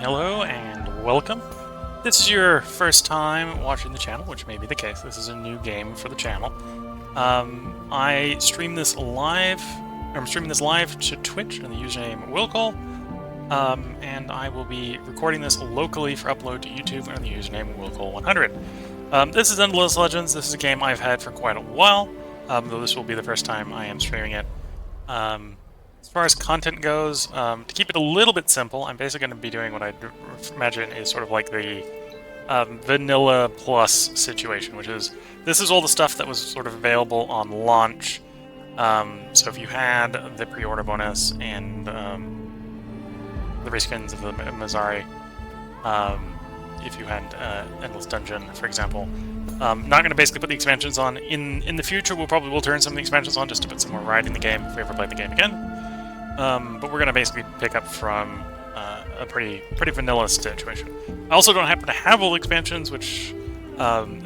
Hello and welcome. This is your first time watching the channel, which may be the case. This is a new game for the channel. I stream this live. I'm streaming this live to Twitch and the username Wilcall. And I will be recording this locally for upload to YouTube under the username Wilcall100. This is Endless Legends. This is a game I've had for quite a while, though this will be the first time I am streaming it. As far as content goes, to keep it a little bit simple, I'm basically going to be doing what I imagine is sort of like the vanilla plus situation, which is this is all the stuff that was sort of available on launch. So if you had the pre-order bonus and the reskins of the Mazari, if you had Endless Dungeon, for example, not going to basically put the expansions on. In the future, we'll probably turn some of the expansions on just to put some more variety in the game if we ever play the game again. But we're going to basically pick up from a pretty vanilla situation. I also don't happen to have all the expansions, which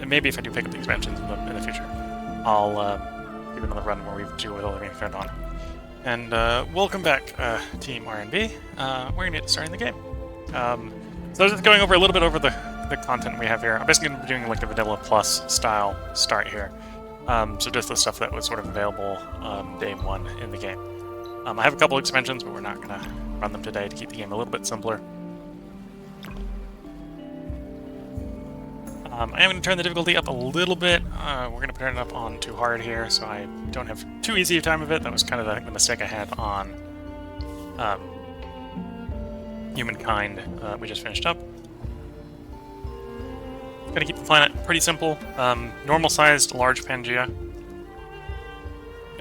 maybe if I do pick up the expansions in the future, I'll give another run where we do with all the turned on. And welcome back, Team RNB. We're going to get started in the game. So just going over a little bit over the content we have here. I'm basically going to be doing like a vanilla plus style start here. So just the stuff that was sort of available day one in the game. I have a couple expansions, but we're not going to run them today to keep the game a little bit simpler. I am going to turn the difficulty up a little bit. We're going to turn it up on too hard here, so I don't have too easy a time of it. That was kind of the mistake I had on Humankind we just finished up. Going to keep the planet pretty simple. Normal-sized large Pangea.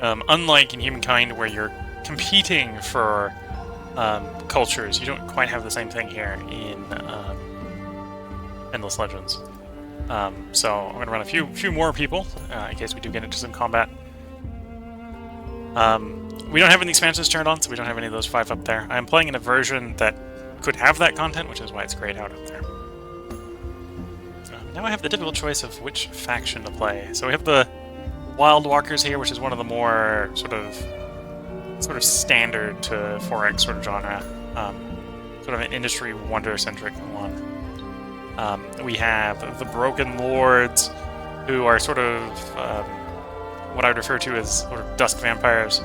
Unlike in Humankind, where you're competing for cultures, you don't quite have the same thing here in Endless Legends. So I'm going to run a few more people in case we do get into some combat. We don't have any expansions turned on, so we don't have any of those 5 up there. I'm playing in a version that could have that content, which is why it's grayed out up there. Now I have the difficult choice of which faction to play. So we have the Wild Walkers here, which is one of the more sort of standard to 4X sort of genre, sort of an industry wonder-centric one. We have the Broken Lords, who are sort of what I would refer to as sort of dusk vampires.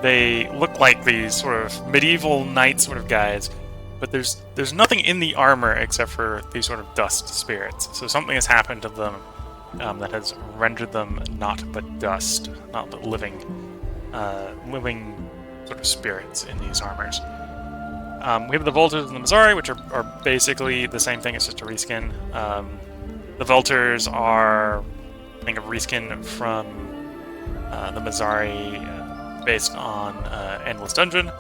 They look like these sort of medieval knight sort of guys, but there's nothing in the armor except for these sort of dust spirits. So something has happened to them that has rendered them not but dust, not but living sort of spirits in these armors. We have the Vultures and the Mazari, which are basically the same thing, it's just a reskin. The Vultures are, I think, a reskin from the Mazari based on Endless Dungeon.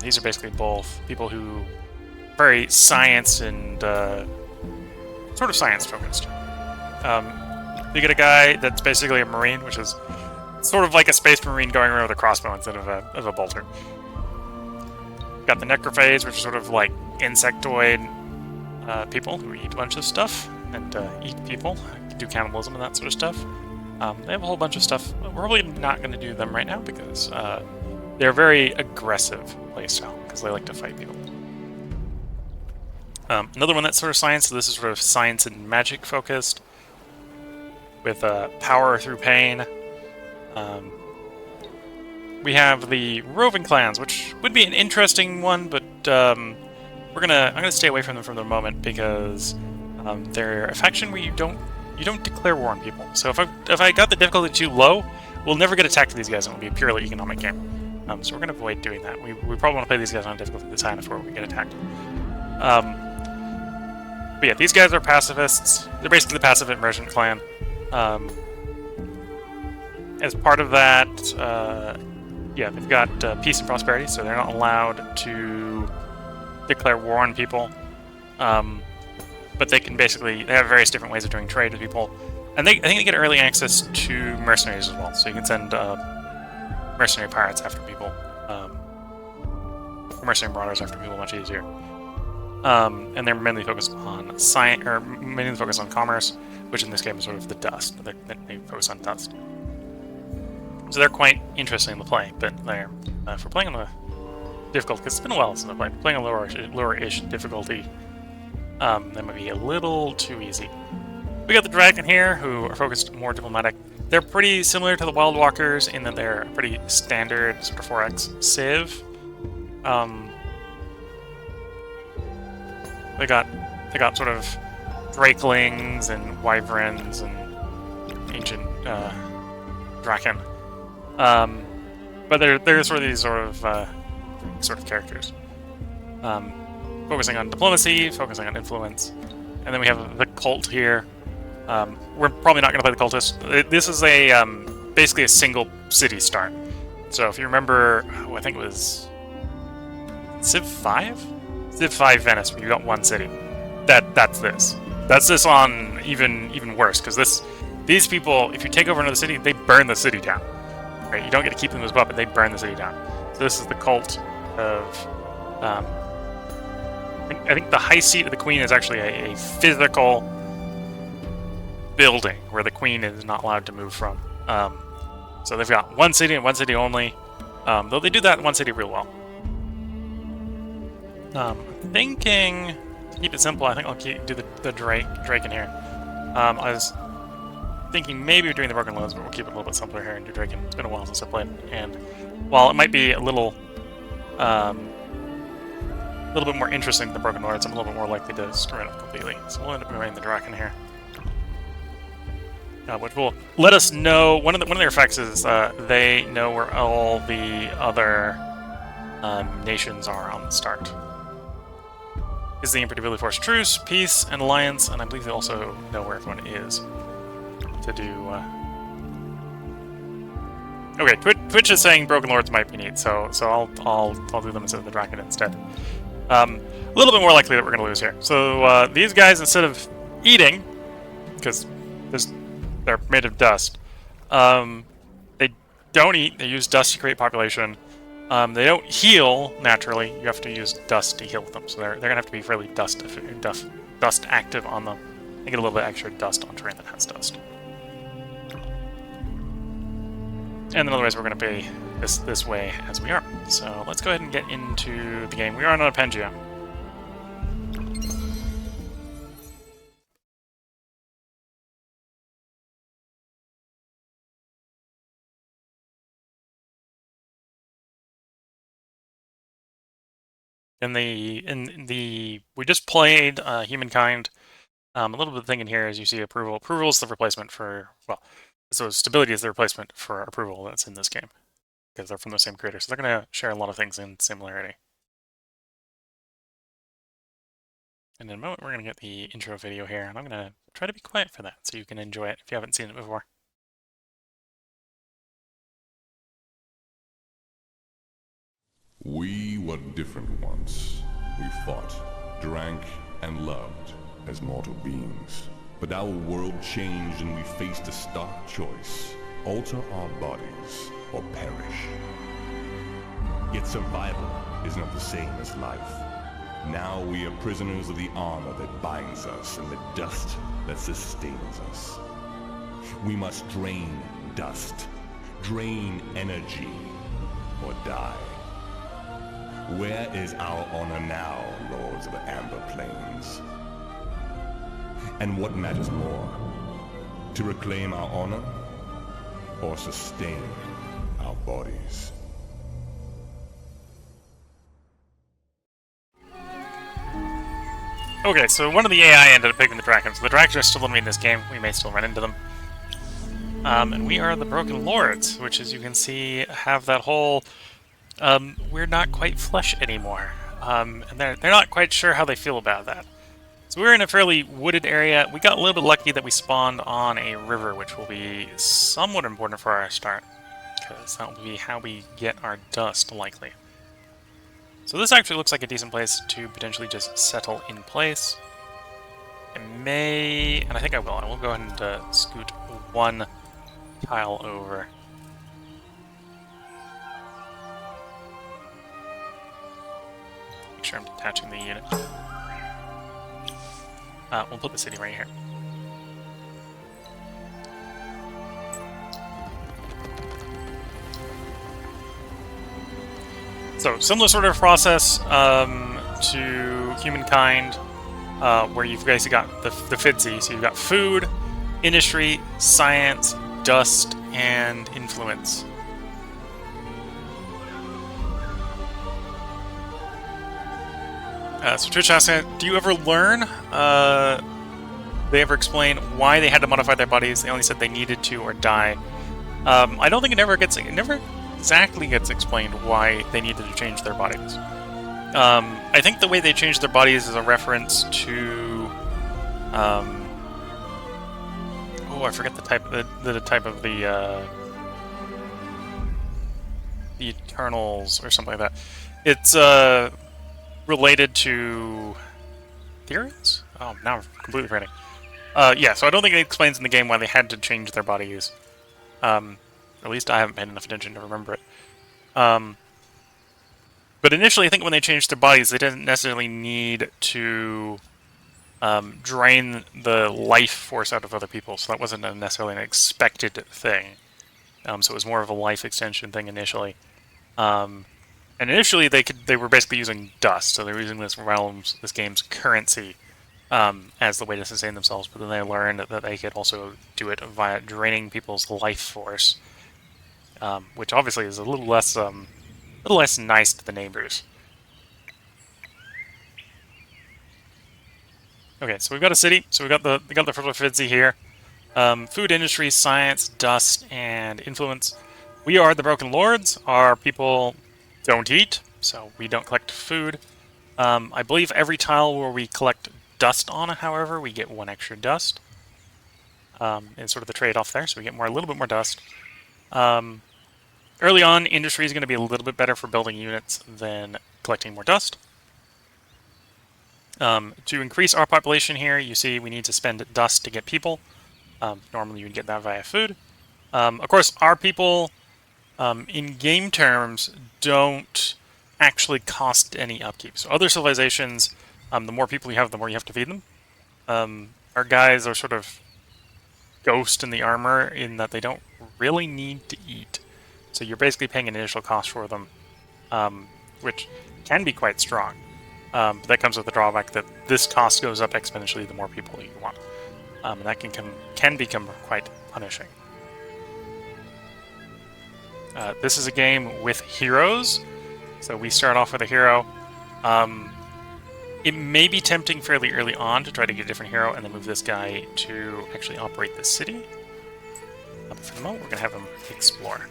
These are basically both people who are very science and sort of science focused. You get a guy that's basically a Marine, which is sort of like a Space Marine going around with a crossbow instead of a bolter. Got the Necrophage, which are sort of like insectoid people who eat a bunch of stuff and eat people, do cannibalism and that sort of stuff. They have a whole bunch of stuff. We're probably not going to do them right now because they're very aggressive playstyle because they like to fight people. Another one that's sort of science, so this is sort of science and magic focused with power through pain. We have the roving clans, which would be an interesting one, but I'm gonna stay away from them for the moment because they're a faction where you don't declare war on people. So if I got the difficulty too low, we'll never get attacked with these guys, and it'll be a purely economic game. So we're gonna avoid doing that. We probably want to play these guys on difficulty this high before we get attacked. But yeah, these guys are pacifists. They're basically the passive merchant clan. As part of that, yeah, they've got peace and prosperity, so they're not allowed to declare war on people. But they have various different ways of doing trade with people. And I think they get early access to mercenaries as well, so you can send mercenary pirates after people, mercenary marauders after people much easier. And they're mainly focused on science, or mainly focused on commerce, which in this game is sort of the dust. They focus on dust. So they're quite interesting to play, but they're for playing on the difficult, because it's been a while since I've played. Playing a lower-ish difficulty, that might be a little too easy. We got the Dragon here, who are focused more diplomatic. They're pretty similar to the Wild Walkers in that they're pretty standard sort of 4X civ. They got sort of Drakelings and Wyverns and ancient Draken. But they're sort of these sort of characters. Focusing on diplomacy, focusing on influence, and then we have the cult here. We're probably not going to play the cultist. This is a basically a single city start. So if you remember, I think it was Civ 5? Civ 5 Venice, where you got one city. That's this. That's this on even worse, because these people, if you take over another city, they burn the city down. Right? You don't get to keep them as puppet, they burn the city down. So this is the cult of I think the high seat of the queen is actually a physical building where the queen is not allowed to move from. So they've got one city and one city only, though they do that in one city real well. Thinking to keep it simple, I think I'll do the Drake in here. I was thinking maybe we're doing the Broken Lords, but we'll keep it a little bit simpler here and do Draken. It's been a while since I played, and while it might be a little bit more interesting than the Broken Lords, I'm a little bit more likely to screw it up completely. So we'll end up running the Draken here. Which will let us know, one of their effects is they know where all the other nations are on the start. Is the Imperatively Forced Truce, Peace, and Alliance, and I believe they also know where everyone is to do... Okay, Twitch is saying Broken Lords might be neat, so I'll do them instead of the Draken instead. A little bit more likely that we're going to lose here. So these guys, instead of eating, because they're made of dust, they don't eat, they use dust to create population. They don't heal naturally, you have to use dust to heal them, so they're going to have to be fairly dust active on them, and get a little bit extra dust on terrain that has dust. And then otherwise we're going to be this way as we are. So let's go ahead and get into the game. We are on a Pangea. We just played Humankind. A little bit of thinking here as you see approval. Approval is the replacement for, well, so stability is the replacement for approval that's in this game, because they're from the same creator. So they're going to share a lot of things in similarity. And in a moment, we're going to get the intro video here, and I'm going to try to be quiet for that so you can enjoy it if you haven't seen it before. We were different once. We fought, drank, and loved as mortal beings. But our world changed and we faced a stark choice. Alter our bodies or perish. Yet survival is not the same as life. Now we are prisoners of the armor that binds us and the dust that sustains us. We must drain dust, drain energy, or die. Where is our honor now, Lords of the Amber Plains? And what matters more? To reclaim our honor, or sustain our bodies? Okay, so one of the AI ended up picking the Dragons. The Dragons are still limiting this game. We may still run into them. And we are the Broken Lords, which, as you can see, have that whole... we're not quite flesh anymore. And they're not quite sure how they feel about that. So we're in a fairly wooded area. We got a little bit lucky that we spawned on a river, which will be somewhat important for our start, because that will be how we get our dust, likely. So this actually looks like a decent place to potentially just settle in place. I may, and I think I will. I will go ahead and scoot one tile over. Make sure I'm detaching the unit. We'll put the city right here. So, similar sort of process to humankind, where you've basically got the FIDSI. So you've got food, industry, science, dust, and influence. So Twitch asks, do you ever learn? They ever explain why they had to modify their bodies? They only said they needed to or die. I don't think it never exactly gets explained why they needed to change their bodies. I think the way they changed their bodies is a reference to, oh, I forget the type of the Eternals or something like that. It's related to Theorians? Oh, now I'm completely forgetting. Yeah, so I don't think it explains in the game why they had to change their bodies. At least I haven't paid enough attention to remember it. But initially, I think when they changed their bodies, they didn't necessarily need to drain the life force out of other people, so that wasn't necessarily an expected thing. So it was more of a life extension thing initially. And initially, they were basically using dust, so they were using this game's currency as the way to sustain themselves. But then they learned that they could also do it via draining people's life force, which obviously is a little less nice to the neighbors. Okay, so we've got a city. So we got the FIDSI here. Food, industry, science, dust, and influence. We are the Broken Lords. Our people don't eat, so we don't collect food. I believe every tile where we collect dust on, however, we get 1 extra dust. It's sort of the trade-off there, so we get a little bit more dust. Early on, industry is going to be a little bit better for building units than collecting more dust. To increase our population here, you see we need to spend dust to get people. Normally you would get that via food. Of course, our people, in game terms, don't actually cost any upkeep. So other civilizations, the more people you have, the more you have to feed them. Our guys are sort of ghost in the armor in that they don't really need to eat. So you're basically paying an initial cost for them, which can be quite strong. But that comes with the drawback that this cost goes up exponentially the more people you want. And that can become quite punishing. This is a game with heroes, so we start off with a hero. It may be tempting fairly early on to try to get a different hero and then move this guy to actually operate the city. But for the moment, we're going to have him explore.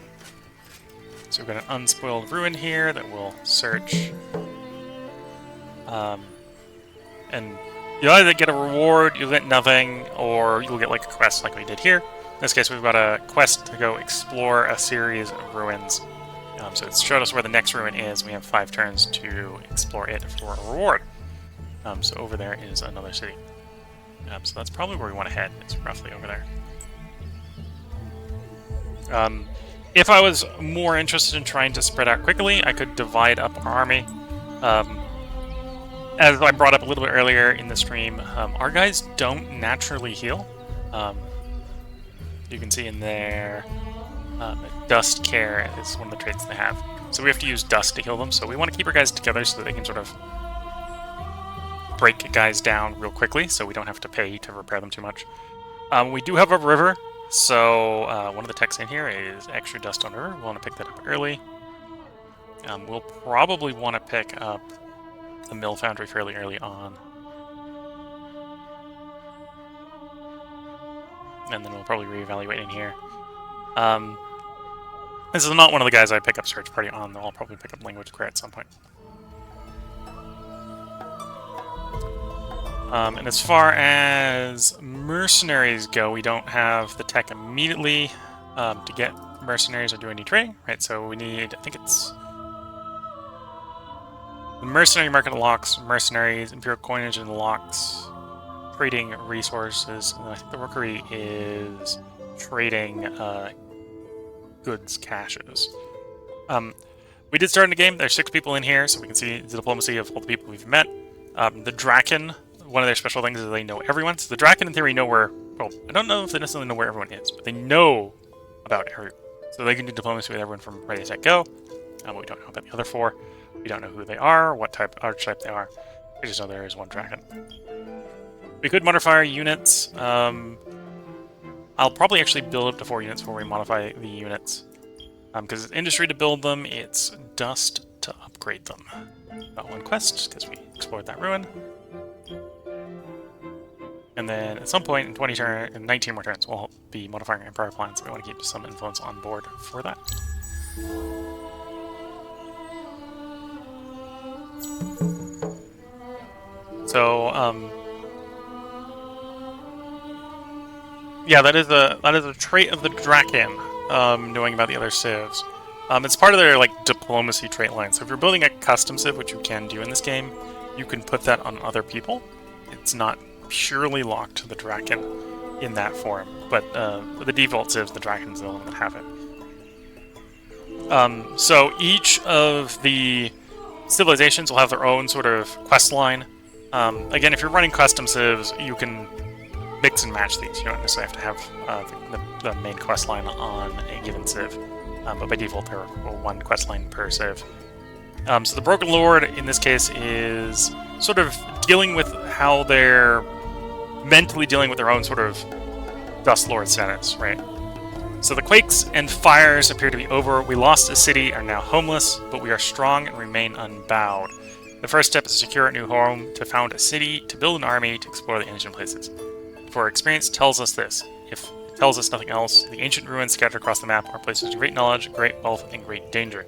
So we've got an unspoiled ruin here that we'll search. And you'll either get a reward, you'll get nothing, or you'll get like a quest like we did here. In this case, we've got a quest to go explore a series of ruins. So it's showed us where the next ruin is. We have 5 turns to explore it for a reward. So over there is another city. So that's probably where we want to head. It's roughly over there. If I was more interested in trying to spread out quickly, I could divide up our army. As I brought up a little bit earlier in the stream, our guys don't naturally heal. You can see in there, Dust Care is one of the traits they have. So we have to use Dust to heal them, so we want to keep our guys together so that they can sort of break guys down real quickly, so we don't have to pay to repair them too much. We do have a river, so one of the texts in here is extra dust on river. We'll want to pick that up early. We'll probably want to pick up the mill foundry fairly early on. And then we'll probably reevaluate in here. This is not one of the guys I pick up Search Party on, though I'll probably pick up Language Crit at some point. And as far as mercenaries go, we don't have the tech immediately to get mercenaries or do any trading, right? So we need, I think it's the mercenary market unlocks mercenaries, imperial coinage unlocks trading resources, and I think the rookery is trading goods caches. We did start in the game. There's 6 people in here, so we can see the diplomacy of all the people we've met. The Draken, one of their special things is they know everyone. So the Draken, in theory, know where... Well, I don't know if they necessarily know where everyone is, but they know about everyone. So they can do diplomacy with everyone from Ready, Set, Go. But we don't know about the other 4. We don't know who they are, what type archetype they are. We just know there is one dragon. We could modify our units. I'll probably actually build up to 4 units before we modify the units. Because it's industry to build them, it's dust to upgrade them. Got 1 quest, because we explored that ruin. And then at some point in 19 more turns, we'll be modifying our Empire plan, so we want to keep some influence on board for that. So, yeah, that is a trait of the Draken, knowing about the other civs. It's part of their like diplomacy trait line. So if you're building a custom civ, which you can do in this game, you can put that on other people. It's not purely locked to the Draken in that form, but the default civs, the Draken's the only one that have it. So each of the civilizations will have their own sort of quest line. Again, if you're running custom civs, you can mix and match these. You don't necessarily have to have the main quest line on a given civ, but by default there are 1 quest line per civ. So the Broken Lord in this case is sort of dealing with how they're mentally dealing with their own sort of Dust Lord status, right? So the quakes and fires appear to be over. We lost a city, are now homeless, but we are strong and remain unbowed. The first step is to secure a new home, to found a city, to build an army, to explore the ancient places. For experience tells us this. If it tells us nothing else, the ancient ruins scattered across the map are places of great knowledge, great wealth, and great danger.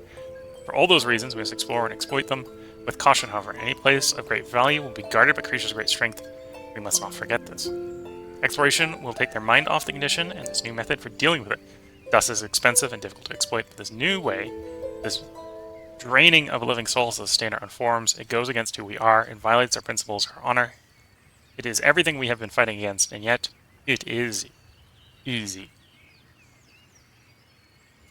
For all those reasons, we must explore and exploit them. With caution, however, any place of great value will be guarded by creatures of great strength. We must not forget this. Exploration will take their mind off the condition and this new method for dealing with it. Dust is expensive and difficult to exploit, but this new way, this draining of a living soul to sustain our own forms, it goes against who we are and violates our principles, our honor. It is everything we have been fighting against, and yet it is easy.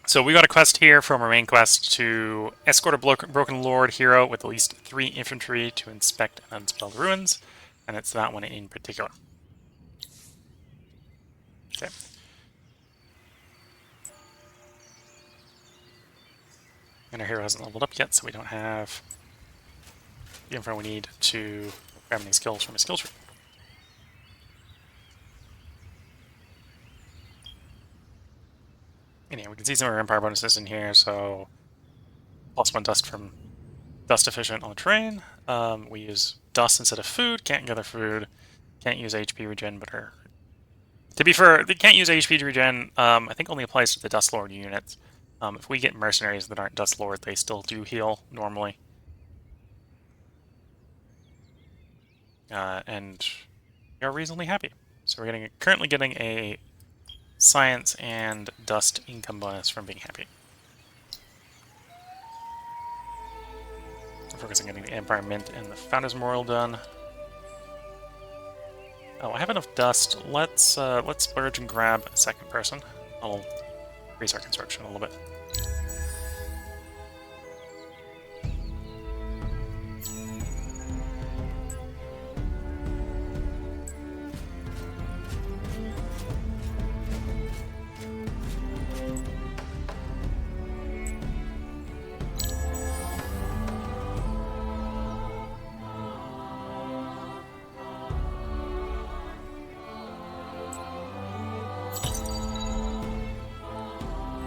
So we got a quest here from our main quest to escort a Broken Lord hero with at least 3 infantry to inspect and unspell the ruins, and it's that one in particular. Okay. And our hero hasn't leveled up yet, so we don't have the info we need to grab any skills from a skill tree. And yeah, we can see some of our Empire bonuses in here, so +1 dust from Dust Efficient on the train. We use dust instead of food, can't gather food, can't use HP regen, but are... To be fair, they can't use HP regen, I think only applies to the Dust Lord units. If we get mercenaries that aren't Dust Lord, they still do heal normally. And we are reasonably happy. So we're currently getting a science and dust income bonus from being happy. We're focusing on getting the Empire Mint and the Founders Memorial done. Oh, I have enough dust. Let's splurge and grab a second person. I'll increase our construction a little bit.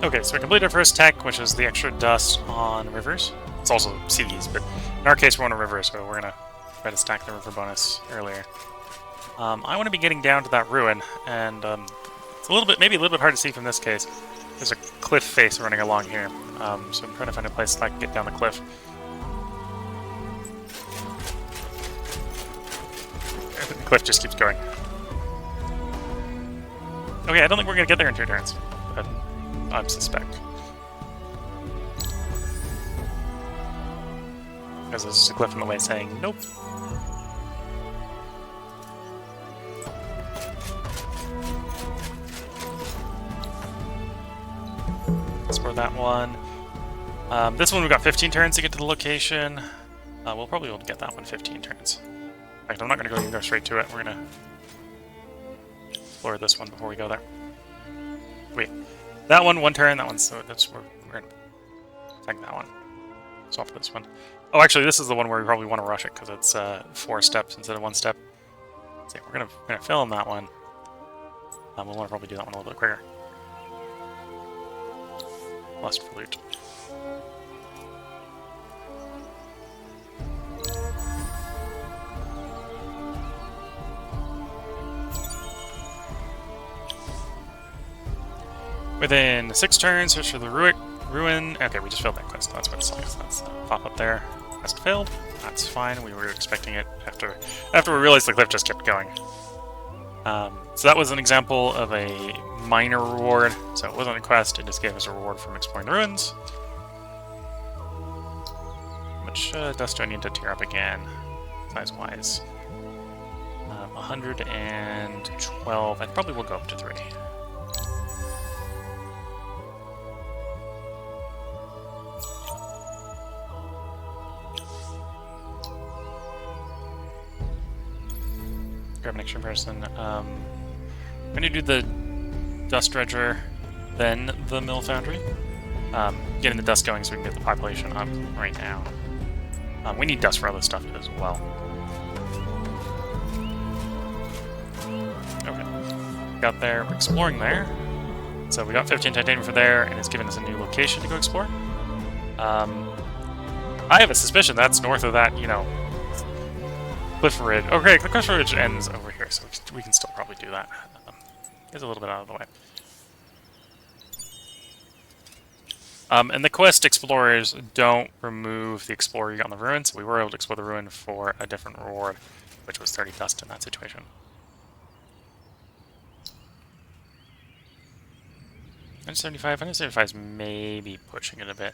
Okay, so we completed our first tech, which is the extra dust on rivers. It's also seas, but in our case we're on a river, so we're gonna try to stack the river bonus earlier. I want to be getting down to that ruin, and it's maybe a little bit hard to see from this case. There's a cliff face running along here, so I'm trying to find a place that I can get down the cliff. The cliff just keeps going. Okay, I don't think we're gonna get there in 2 turns. But I suspect. Because there's a cliff in the way saying, nope. Explore that one. This one we've got 15 turns to get to the location. We'll probably be able to get that one 15 turns. In fact, I'm not going to go straight to it. We're going to explore this one before we go there. Wait. That one, 1 turn. That one's... So we're going to attack that one. Swap this one. Oh, actually, this is the one where we probably want to rush it because it's 4 steps instead of 1 step. So we're gonna film that one. We'll want to probably do that one a little bit quicker. Lust for loot. Within 6 turns, search for the ruin. Okay, we just failed that quest. That's what it's like. So that's pop up there. Quest failed. That's fine. We were expecting it after we realized the cliff just kept going. So that was an example of a minor reward. So it wasn't a quest. It just gave us a reward from exploring the ruins. How much dust do I need to tear up again, size-wise? 112. I probably will go up to 3. Grab an extra person. I'm gonna do the dust dredger, then the mill foundry. Getting the dust going so we can get the population up right now. We need dust for other stuff as well. Okay. Got there. We're exploring there. So we got 15 titanium for there, and it's given us a new location to go explore. I have a suspicion that's north of that, you know, Cliff Ridge. Okay, the Cliff Ridge ends over here, so we can still probably do that. It's a little bit out of the way. And the quest explorers don't remove the explorer you got on the ruin, so we were able to explore the ruin for a different reward, which was 30 dust in that situation. $175 is maybe pushing it a bit.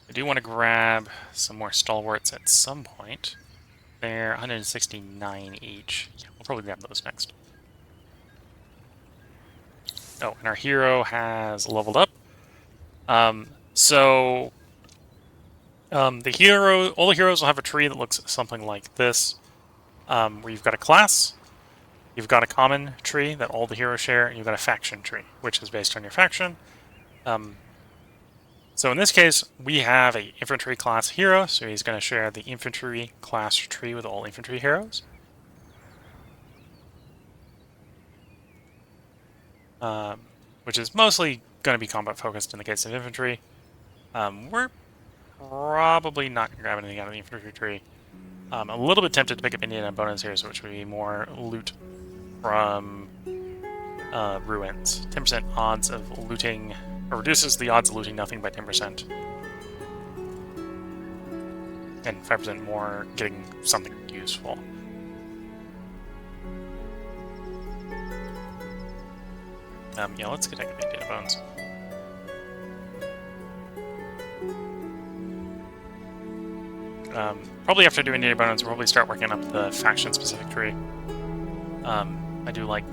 I do want to grab some more stalwarts at some point. They're 169 each. Yeah, we'll probably grab those next. Oh, and our hero has leveled up. The hero, all the heroes will have a tree that looks something like this, where you've got a class, you've got a common tree that all the heroes share, and you've got a faction tree, which is based on your faction. So in this case, we have an infantry class hero, so he's going to share the infantry class tree with all infantry heroes. Which is mostly going to be combat focused in the case of infantry. We're probably not going to grab anything out of the infantry tree. I'm a little bit tempted to pick up Indiana bonus here, so which would be more loot from ruins. 10% odds of looting, or reduces the odds of looting nothing by 10%. And 5% more getting something useful. Yeah, let's get the data bones. Probably after doing data bones, we'll probably start working up the faction-specific tree. I do like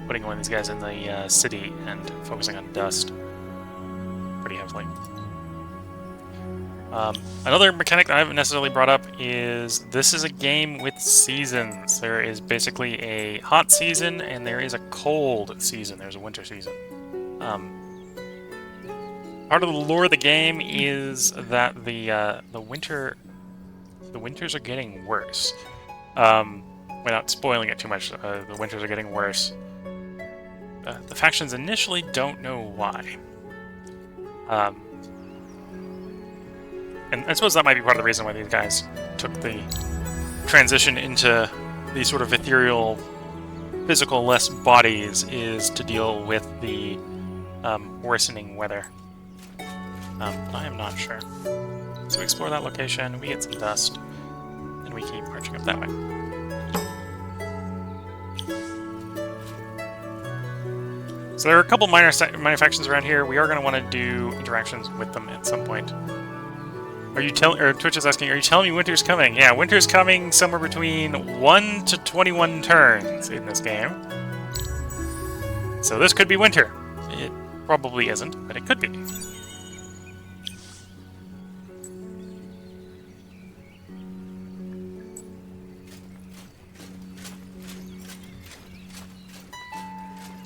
putting one of these guys in the city and focusing on dust pretty heavily. Another mechanic that I haven't necessarily brought up is this is a game with seasons. There is basically a hot season and there is a cold season. There's a winter season. Part of the lore of the game is that the winters are getting worse. Without spoiling it too much, the winters are getting worse. The factions initially don't know why. And I suppose that might be part of the reason why these guys took the transition into these sort of ethereal, physical-less bodies is to deal with the worsening weather. I am not sure. So we explore that location, we get some dust, and we keep marching up that way. So there are a couple minor factions around here. We are going to want to do interactions with them at some point. Are you Twitch is asking, are you telling me winter's coming? Yeah, winter's coming somewhere between 1 to 21 turns in this game. So this could be winter. It probably isn't, but it could be.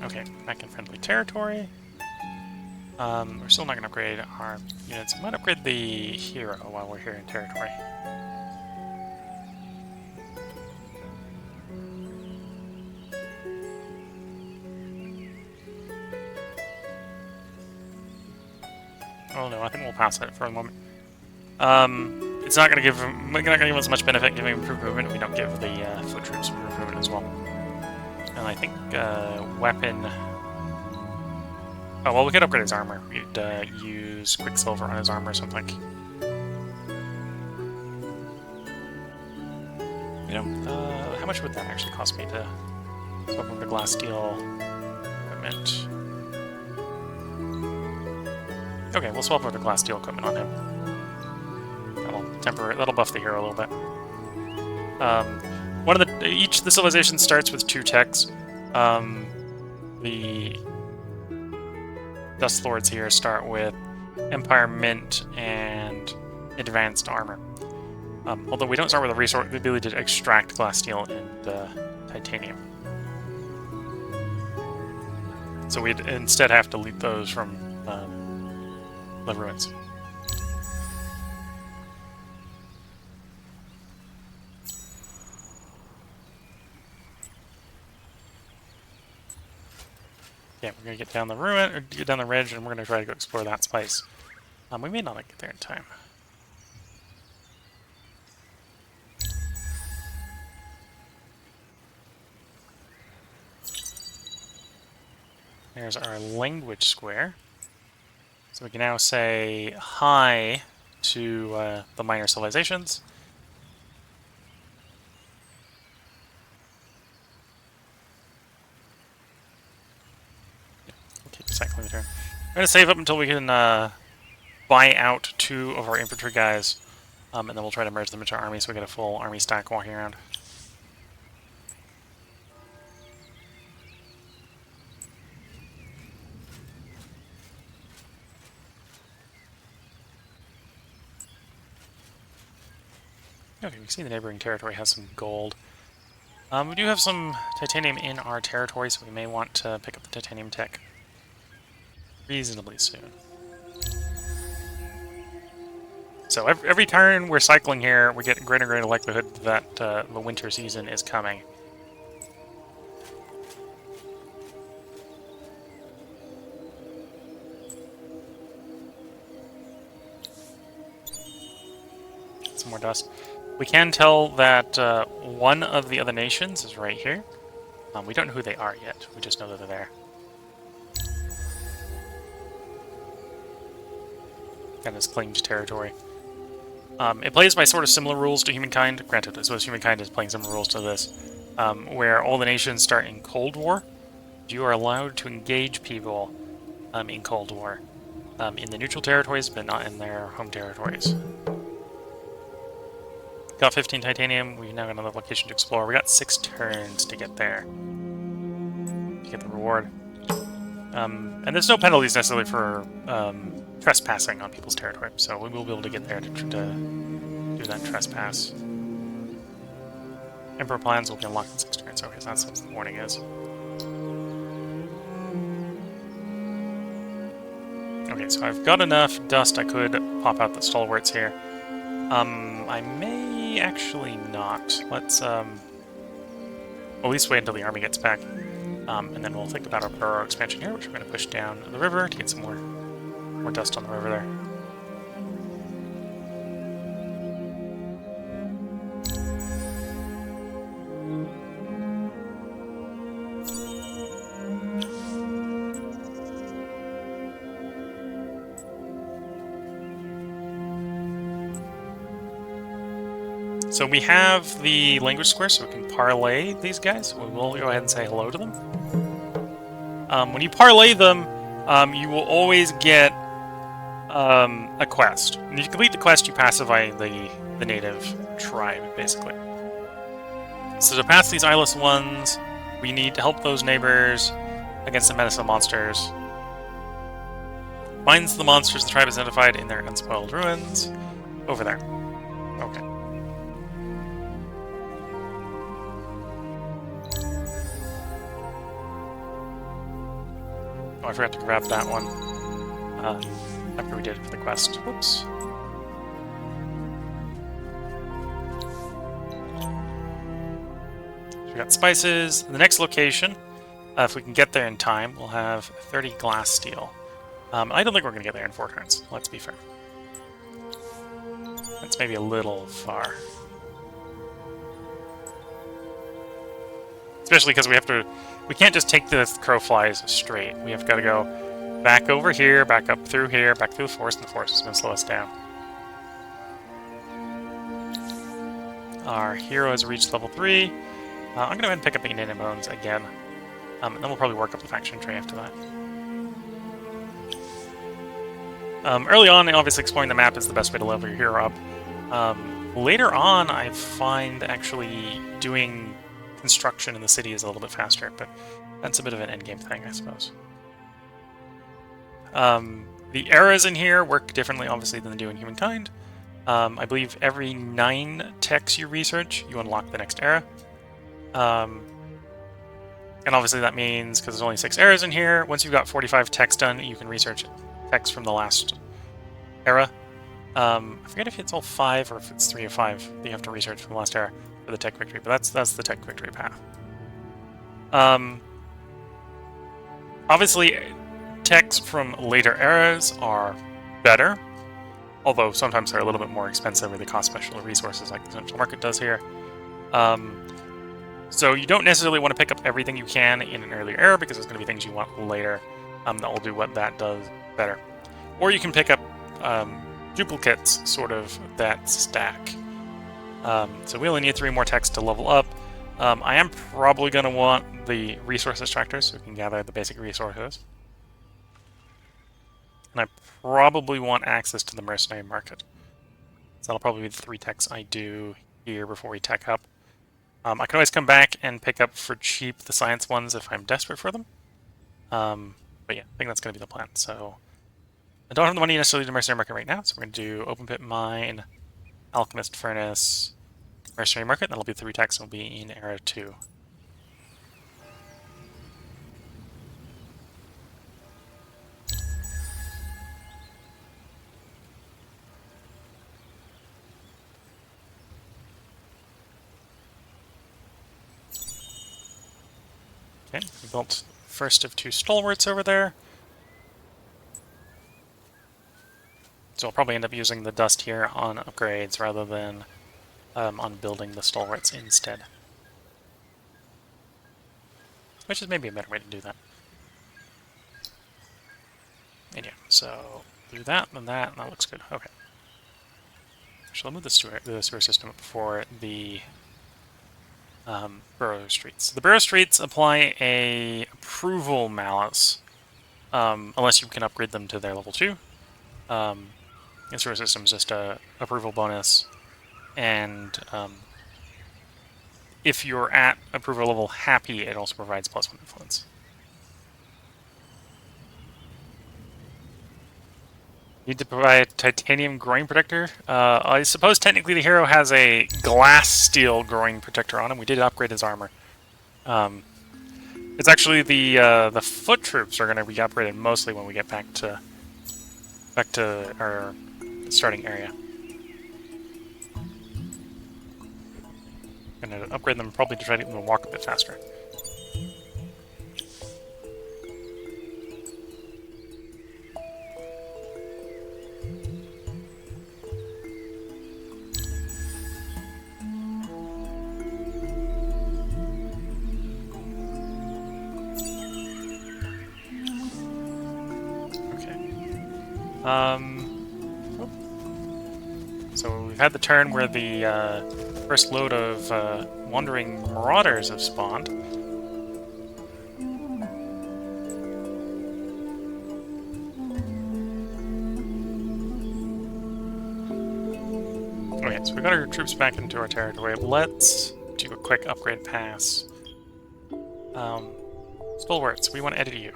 Okay, back in friendly territory. We're still not going to upgrade our units. We might upgrade the hero while we're here in territory. Oh no, I think we'll pass it for a moment. It's not going to give us much benefit giving improved movement. We don't give the foot troops improved movement as well. And I think weapon. Oh well, we could upgrade his armor. We'd use Quicksilver on his armor or something. You know, how much would that actually cost me to swap over the glass steel equipment? Okay, we'll swap over the glass steel equipment on him. That'll buff the hero a little bit. Each of the civilizations starts with 2 techs. The Dust Lords here start with Empire Mint and Advanced Armor. Although we don't start with the ability to extract glass steel and titanium. So we'd instead have to loot those from the ruins. Yeah, we're gonna get down the ruin, or get down the ridge, and we're gonna try to go explore that spice. We may not get there in time. There's our language square. So we can now say hi to the minor civilizations. We'll keep cycling the turn. We're going to save up until we can buy out 2 of our infantry guys, and then we'll try to merge them into our army so we get a full army stack walking around. Okay, we see the neighboring territory has some gold. We do have some titanium in our territory, so we may want to pick up the titanium tech reasonably soon. So every turn we're cycling here, we get greater and greater likelihood that the winter season is coming. Some more dust. We can tell that one of the other nations is right here. We don't know who they are yet. We just know that they're there. And it's claimed territory. It plays by sort of similar rules to Humankind. Granted, so Humankind is playing similar rules to this, where all the nations start in Cold War. You are allowed to engage people in Cold War in the neutral territories, but not in their home territories. Got 15 titanium. We've now got another location to explore. We got 6 turns to get there. To get the reward. And there's no penalties necessarily for trespassing on people's territory, so we will be able to get there to do that trespass. Emperor plans will be unlocked in 6 turns. Okay, so that's what the warning is. Okay, so I've got enough dust I could pop out the stalwarts here. I may actually not. Let's at least wait until the army gets back. And then we'll think about our burrow expansion here, which we're going to push down the river to get some more dust on the river there. So we have the language square, so we can parlay these guys. We will go ahead and say hello to them. When you parlay them, you will always get a quest. When you complete the quest, you pacify the native tribe, basically. So to pass these eyeless ones, we need to help those neighbors against the menace of monsters. Finds the monsters the tribe has identified in their unspoiled ruins. Over there. Okay. Oh, I forgot to grab that one after we did it for the quest. Whoops. So we got spices. The next location, if we can get there in time, we'll have 30 glass steel. I don't think we're going to get there in 4 turns, let's be fair. That's maybe a little far. Especially because we can't just take the crow flies straight. We have got to go back over here, back up through here, back through the forest, and the forest is going to slow us down. Our hero has reached level 3. I'm going to go ahead and pick up Ignited Bones again. And then we'll probably work up the faction tree after that. Early on, obviously exploring the map is the best way to level your hero up. Later on, I find actually doing construction in the city is a little bit faster, but that's a bit of an endgame thing, I suppose. The eras in here work differently, obviously, than they do in Humankind. I believe every 9 techs you research, you unlock the next era. And obviously that means, because there's only 6 eras in here, once you've got 45 techs done, you can research techs from the last era. I forget if it's all 5 or if it's 3 or 5 that you have to research from the last era for the tech victory, but that's the tech victory path. Obviously, techs from later eras are better, although sometimes they're a little bit more expensive or they cost special resources like the Central Market does here. So you don't necessarily want to pick up everything you can in an earlier era because there's going to be things you want later that will do what that does better. Or you can pick up duplicates, sort of, that stack. So we only need 3 more techs to level up. I am probably going to want the resource extractors so we can gather the basic resources. And I probably want access to the mercenary market. So that'll probably be the 3 techs I do here before we tech up. I can always come back and pick up for cheap the science ones if I'm desperate for them. But yeah, I think that's going to be the plan. So I don't have the money necessarily to mercenary market right now, so we're going to do open pit mine, alchemist furnace, mercenary market. That'll be 3 techs. Will be in era 2. Okay, we built first of 2 stalwarts over there. So we'll probably end up using the dust here on upgrades rather than on building the stalwarts instead. Which is maybe a better way to do that. And yeah, so do that, and that looks good. Okay. Actually, I'll move the sewer system up for the Burrow Streets. The Burrow Streets apply a approval malice, unless you can upgrade them to their level 2. The sewer system is just a approval bonus, and if you're at approval level happy, it also provides +1 influence. Need to provide titanium groin protector. I suppose technically the hero has a glass steel groin protector on him. We did upgrade his armor. It's actually the foot troops are going to be upgraded mostly when we get back to our starting area. I'm going to upgrade them probably to try to get them to walk a bit faster. So we've had the turn where the first load of wandering marauders have spawned. Okay, so we got our troops back into our territory. Let's do a quick upgrade pass. Stalwarts, we want to edit you.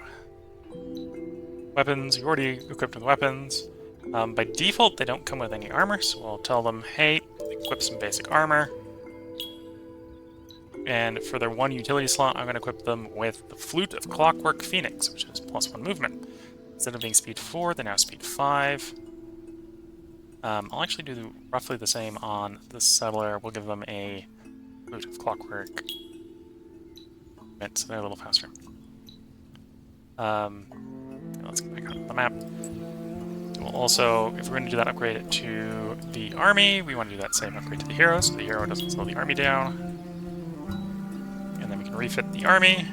Weapons, you're already equipped with weapons. By default, they don't come with any armor, so we'll tell them, hey, equip some basic armor. And for their 1 utility slot, I'm going to equip them with the Flute of Clockwork Phoenix, which is +1 movement. Instead of being speed 4, they're now speed 5. I'll actually do roughly the same on the Settler. We'll give them a Flute of Clockwork. So they're a little faster. Let's get back on the map. We'll also, if we're going to do that, upgrade it to the army. We want to do that same upgrade to the hero, so the hero doesn't slow the army down. And then we can refit the army,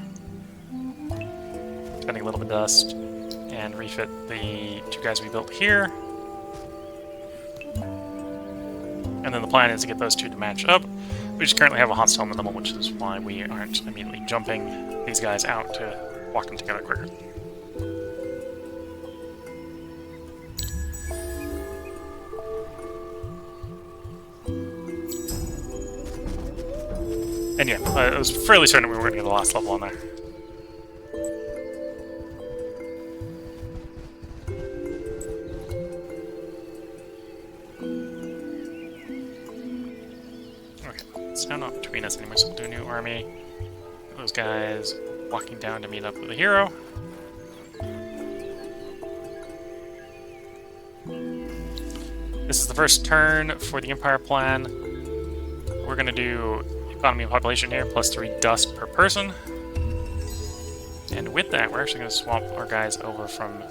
spending a little bit of dust, and refit the 2 guys we built here. And then the plan is to get those 2 to match up. We just currently have a hostile in the middle, which is why we aren't immediately jumping these guys out to walk them together quicker. And yeah, I was fairly certain we were going to get the last level on there. It's now not between us anymore, so we'll do a new army. Those guys walking down to meet up with the hero. This is the first turn for the Empire plan. We're going to do economy of population here, plus 3 dust per person. And with that, we're actually going to swap our guys over from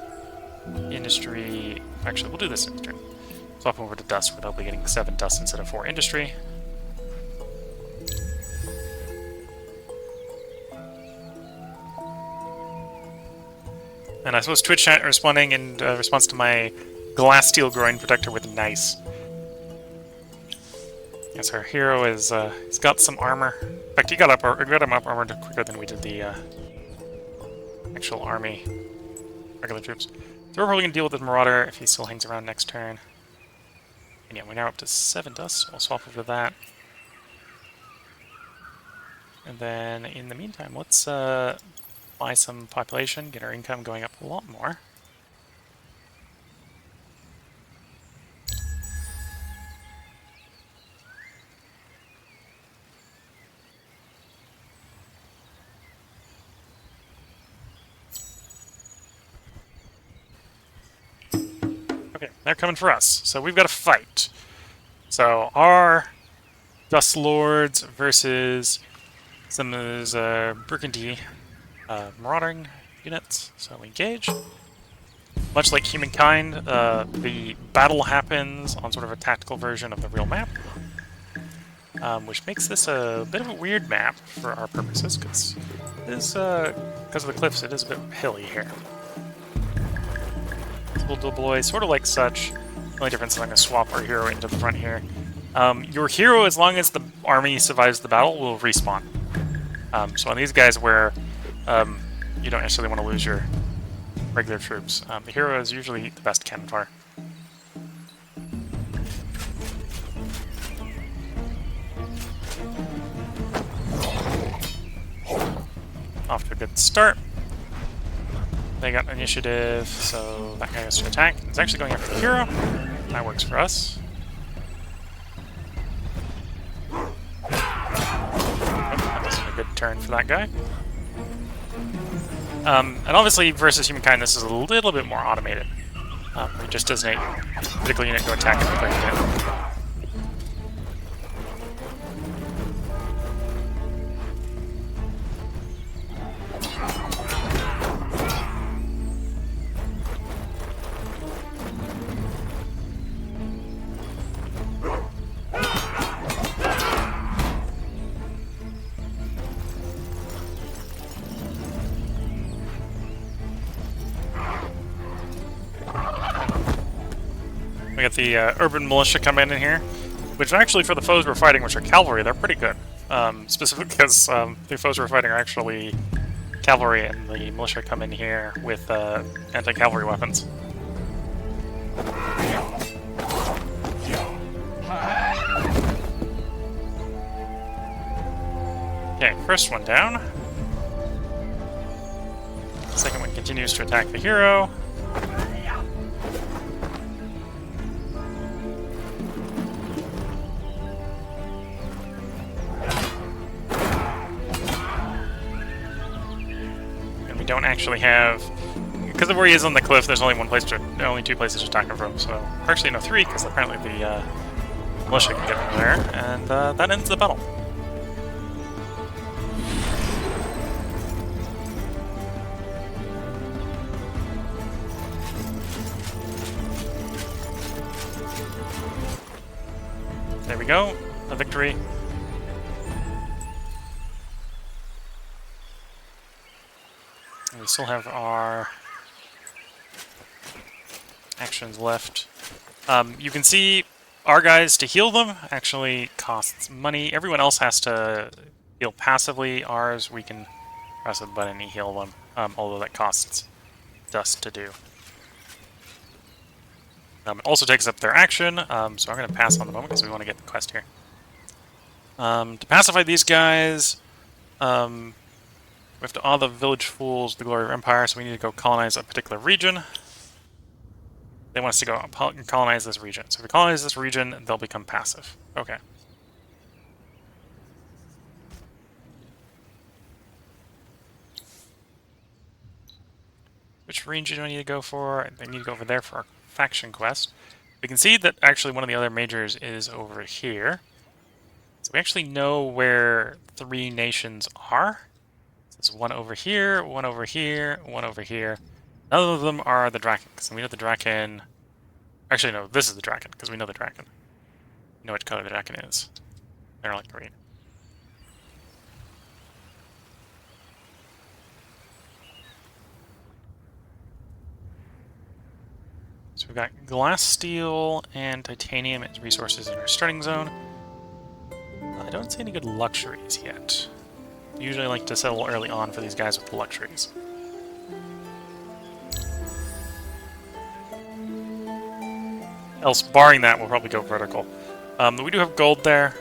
industry. Actually, we'll do this next turn. Swap over to dust, where they'll be getting 7 dust instead of 4 industry. And I suppose Twitch chat responding in response to my glass steel groin protector with nice. Yes, our hero is he's got some armor. In fact, he got him up armored quicker than we did the actual army, regular troops. So we're probably gonna deal with the Marauder if he still hangs around next turn. And yeah, we're now up to 7 dust. We'll swap over to that. And then in the meantime, let's buy some population, get our income going up a lot more. Okay, they're coming for us, so we've got to fight. So our Dust Lords versus some of those Burgundy marauding units, so we engage. Much like Humankind, the battle happens on sort of a tactical version of the real map, which makes this a bit of a weird map for our purposes, because of the cliffs, it is a bit hilly here. We'll deploy sort of like such. The only difference is I'm going to swap our hero into the front here. Your hero, as long as the army survives the battle, will respawn. So on these guys where you don't necessarily want to lose your regular troops, the hero is usually the best cannon fire. Off to a good start. They got initiative, so that guy has to attack. It's actually going after the hero. That works for us. Oh, that wasn't a good turn for that guy. And obviously, versus Humankind, this is a little bit more automated. It just doesn't a particular unit go attack another unit. We got the urban militia come in here, which actually for the foes we're fighting, which are cavalry, they're pretty good. Specifically because the foes we're fighting are actually cavalry, and the militia come in here with anti-cavalry weapons. Okay, first one down. Second one continues to attack the hero. We don't actually have, because of where he is on the cliff, there's only only 2 places to attack him from, so actually no 3, because apparently the militia can get him there, and that ends the battle. There we go. A victory. And we still have our actions left. You can see our guys to heal them actually costs money. Everyone else has to heal passively. Ours, we can press a button and heal them, although that costs dust to do. It also takes up their action, so I'm going to pass on the moment because we want to get the quest here. To pacify these guys, we have to awe the village fools, the glory of empire, so we need to go colonize a particular region. They want us to go colonize this region. So if we colonize this region, they'll become passive. Okay. Which region do I need to go for? I need to go over there for our faction quest. We can see that actually one of the other majors is over here. So we actually know where 3 nations are. So there's one over here, one over here, one over here. None of them are the Draken, because we know the Draken... Actually, no, this is the Draken, because we know the Draken. We know which color the Draken is. They're like green. So we've got glass, steel, and titanium as resources in our starting zone. I don't see any good luxuries yet. Usually I like to settle early on for these guys with the luxuries. Else, barring that, we'll probably go vertical. We do have gold there.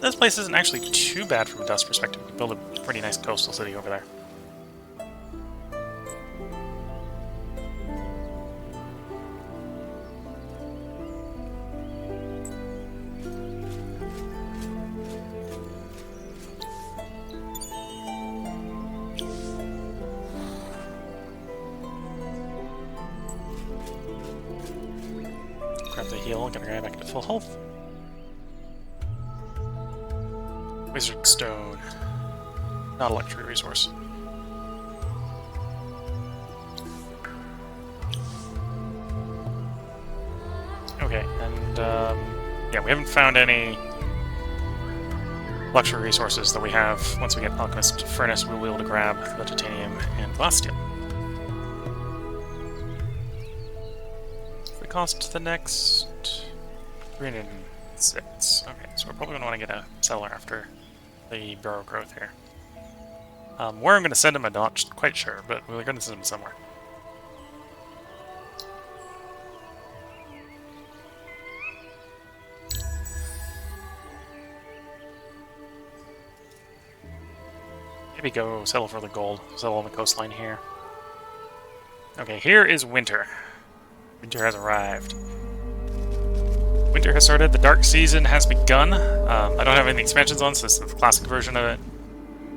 This place isn't actually too bad from a dust perspective. We can build a pretty nice coastal city over there. Grab the heal, get our guy back to full health. Wizard Stone. Not a luxury resource. Okay, and yeah, we haven't found any luxury resources that we have. Once we get Alchemist Furnace, we'll be able to grab the titanium and glass steel. The cost the next 306. Okay, so we're probably going to want to get a settler after the Barrow Growth here. Where I'm going to send him, I'm not quite sure, but we're going to send him somewhere. Maybe go settle for the gold. Settle on the coastline here. Okay, here is winter. Winter has arrived. Winter has started. The dark season has begun. I don't have any expansions on, so this is the classic version of it.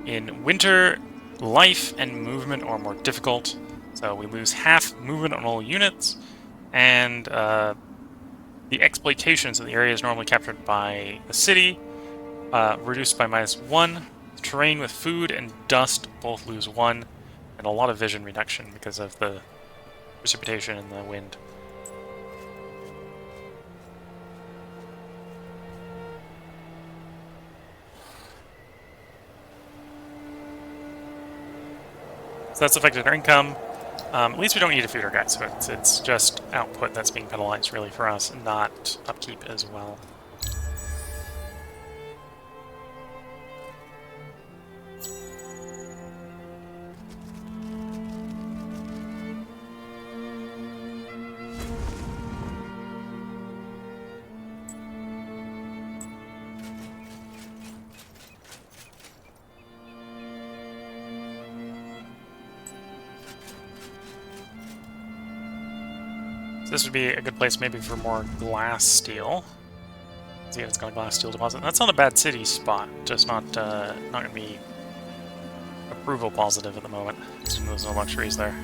In winter, life and movement are more difficult. So we lose half movement on all units, and the exploitation, so the area is normally captured by the city, reduced by -1. Terrain with food and dust both lose 1, and a lot of vision reduction because of the precipitation and the wind. So that's affected our income. At least we don't need to feed our guys, so it's just output that's being penalized really for us, not upkeep as well. This would be a good place maybe for more glass steel. See if it's got a glass steel deposit. That's not a bad city spot, just not going to be approval positive at the moment. Assume there's no luxuries there.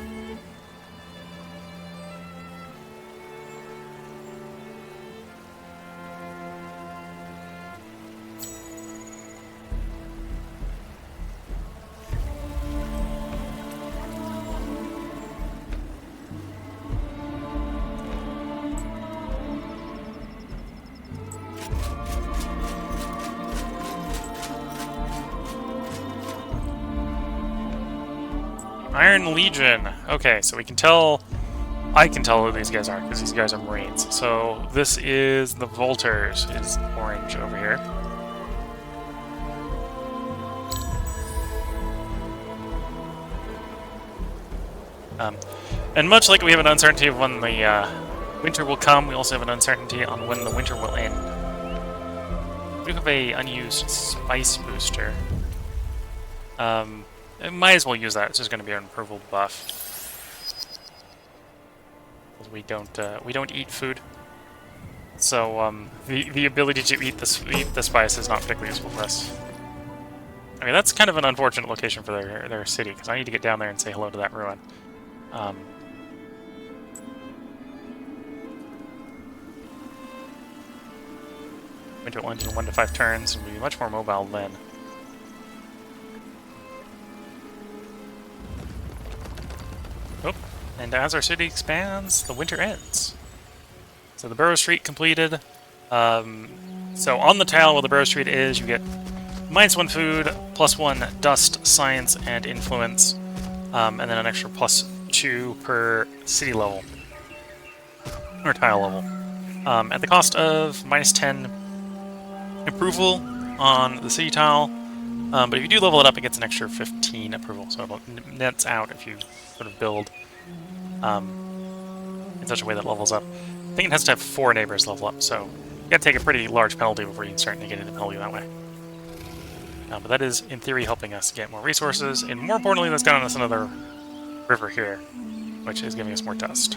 Iron Legion. Okay, so we can tell... I can tell who these guys are, because these guys are Marines. So this is the Volters, is orange over here. And much like we have an uncertainty of when the winter will come, we also have an uncertainty on when the winter will end. We have a unused spice booster. I might as well use that. It's just going to be an approval buff. We don't eat food, so the ability to eat the spice is not particularly useful for us. I mean, that's kind of an unfortunate location for their city, because I need to get down there and say hello to that ruin. Winter will end in 1 to 5 turns and will be much more mobile then. Oh, and as our city expands, the winter ends. So the Burrow Street completed. So on the tile where the Burrow Street is, you get -1 food, +1 dust, science, and influence, and then an extra +2 per city level, or tile level. At the cost of -10 approval on the city tile, but if you do level it up, it gets an extra 15 approval, so it nets out if you sort of build in such a way that levels up. I think it has to have 4 neighbors level up, so you gotta take a pretty large penalty before you can start negating the penalty that way. But that is, in theory, helping us get more resources, and more importantly, that's gotten us another river here, which is giving us more dust.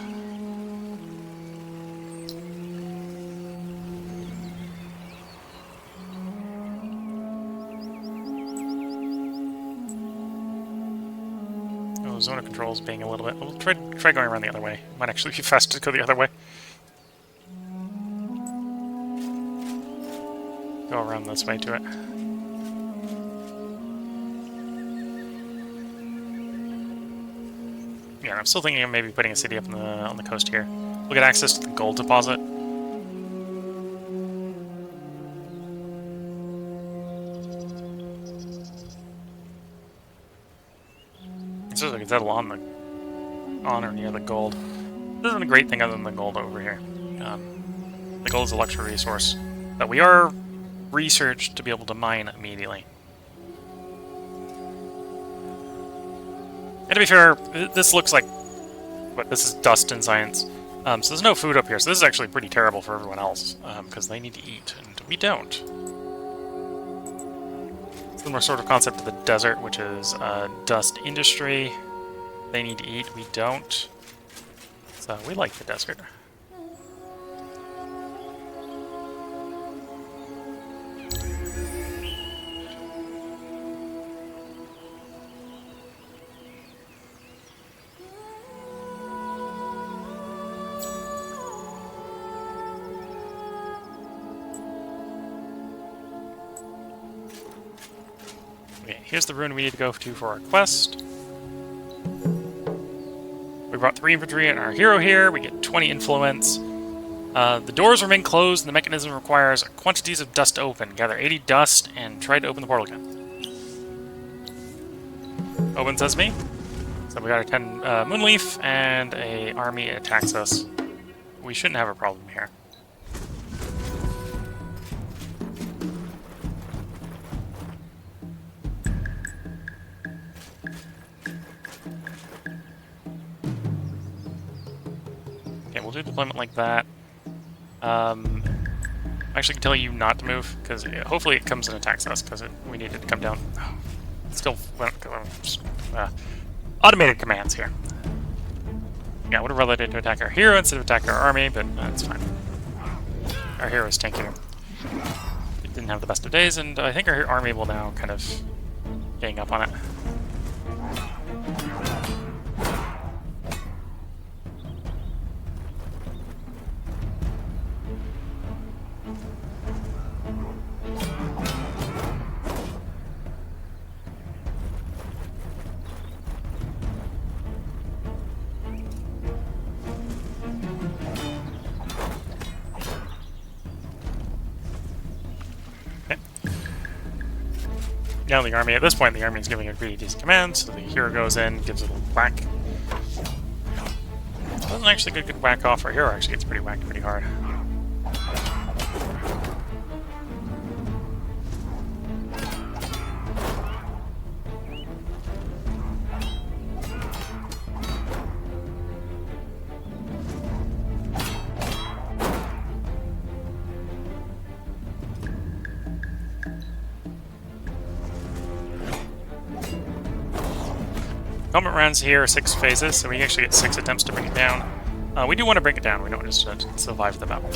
Oh, zone of control is being a little bit... We'll try going around the other way. Might actually be faster to go the other way. Go around this way to it. Yeah, I'm still thinking of maybe putting a city up on the coast here. We'll get access to the gold deposit. It says I can settle on or near the gold. This isn't a great thing other than the gold over here. The gold is a luxury resource that we are researched to be able to mine immediately. And to be fair, this looks like... But this is dust and science. So there's no food up here, so this is actually pretty terrible for everyone else, because they need to eat, and we don't. Similar sort of concept to the desert, which is dust industry. They need to eat, we don't. So we like the desert. Okay, here's the ruin we need to go to for our quest. We brought 3 infantry and our hero here. We get 20 influence. The doors remain closed and the mechanism requires quantities of dust to open. Gather 80 dust and try to open the portal again. Open sesame. So we got a 10 Moonleaf and a army attacks us. We shouldn't have a problem here. We'll do deployment like that. I actually can tell you not to move, because hopefully it comes and attacks us, because we need it to come down. Oh, still automated commands here. Yeah, I would have rather it to attack our hero instead of attack our army, but that's fine. Our hero is tanking. It didn't have the best of days, and I think our army will now kind of gang up on it. now the army, at this point, the army is giving a pretty decent command, so the hero goes in, gives it a little whack. Doesn't actually get a good whack off. Our hero actually gets pretty whacked pretty hard. Combat rounds here are 6 phases, so we actually get 6 attempts to bring it down. We do want to bring it down, we don't just survive the battle.